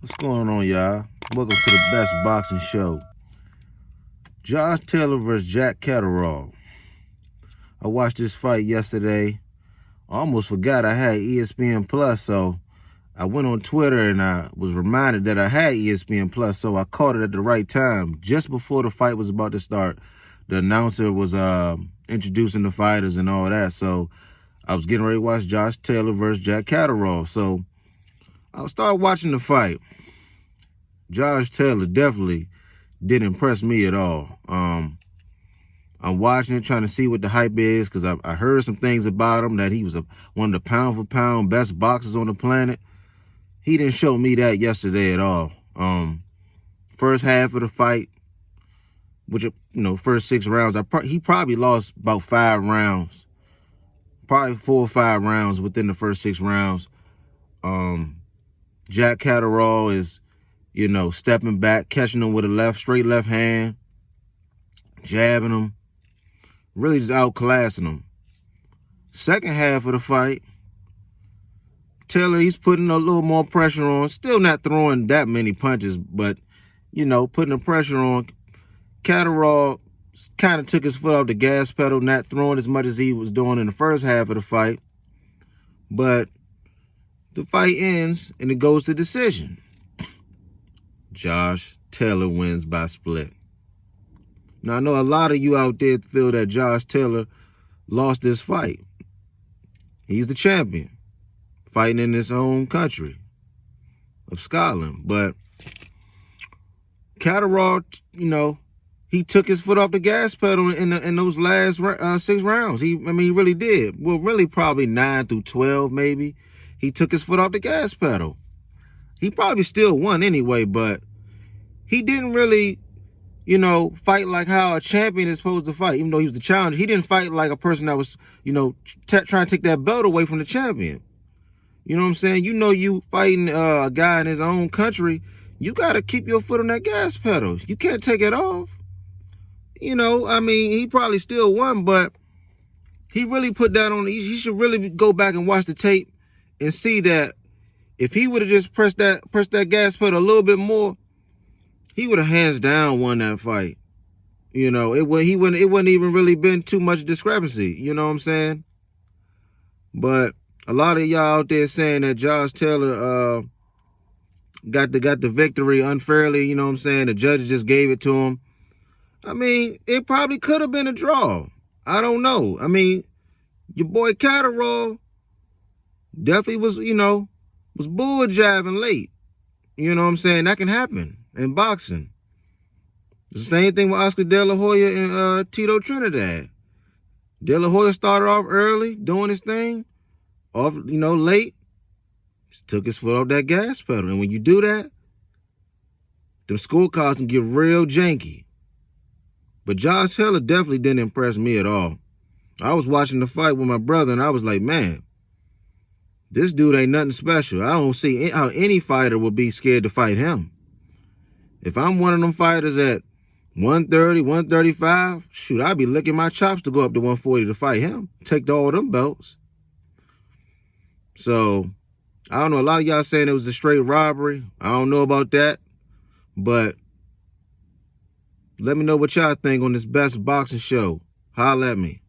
What's going on, y'all? Welcome to the best boxing show. Josh Taylor versus Jack Catterall. I watched this fight yesterday. I almost forgot I had ESPN Plus, so I went on Twitter and I was reminded that I had ESPN Plus, so I caught it at the right time. Just before the fight was about to start, the announcer was introducing the fighters and all that, so I was getting ready to watch Josh Taylor versus Jack Catterall. So I started watching the fight. Josh Taylor definitely didn't impress me at all. I'm watching it, trying to see what the hype is, because I heard some things about him, that he was one of the pound-for-pound best boxers on the planet. He didn't show me that yesterday at all. First half of the fight, which, first 6 rounds, he probably lost about 5 rounds. Probably 4 or 5 rounds within the first 6 rounds. Jack Catterall is, stepping back, catching him with a straight left hand, jabbing him, really just outclassing him. Second half of the fight, Taylor, he's putting a little more pressure on, still not throwing that many punches, but, putting the pressure on. Catterall kind of took his foot off the gas pedal, not throwing as much as he was doing in the first half of the fight. But the fight ends, and it goes to decision. Josh Taylor wins by split. Now, I know a lot of you out there feel that Josh Taylor lost this fight. He's the champion, fighting in his home country of Scotland. But Catterall, he took his foot off the gas pedal in those last 6 rounds. He really did. Well, really probably 9 through 12, maybe. He took his foot off the gas pedal. He probably still won anyway, but he didn't really, fight like how a champion is supposed to fight. Even though he was the challenger, he didn't fight like a person that was, trying to take that belt away from the champion. You know what I'm saying? You fighting a guy in his own country, you got to keep your foot on that gas pedal. You can't take it off. He probably still won, but he really put that on. He should really go back and watch the tape and see that if he would have just pressed that gas pedal a little bit more, he would have hands down won that fight. It wouldn't even really been too much discrepancy. You know what I'm saying? But a lot of y'all out there saying that Josh Taylor got the victory unfairly. You know what I'm saying? The judge just gave it to him. It probably could have been a draw. I don't know. Your boy Catterall definitely was bull jabbing late. You know what I'm saying? That can happen in boxing. It's the same thing with Oscar De La Hoya and Tito Trinidad. De La Hoya started off early, doing his thing, late. Just took his foot off that gas pedal. And when you do that, them scorecards can get real janky. But Josh Taylor definitely didn't impress me at all. I was watching the fight with my brother, and I was like, man, this dude ain't nothing special. I don't see how any fighter would be scared to fight him. If I'm one of them fighters at 130, 135, shoot, I'd be licking my chops to go up to 140 to fight him. Take all them belts. So, I don't know. A lot of y'all saying it was a straight robbery. I don't know about that. But let me know what y'all think on this best boxing show. Holla at me.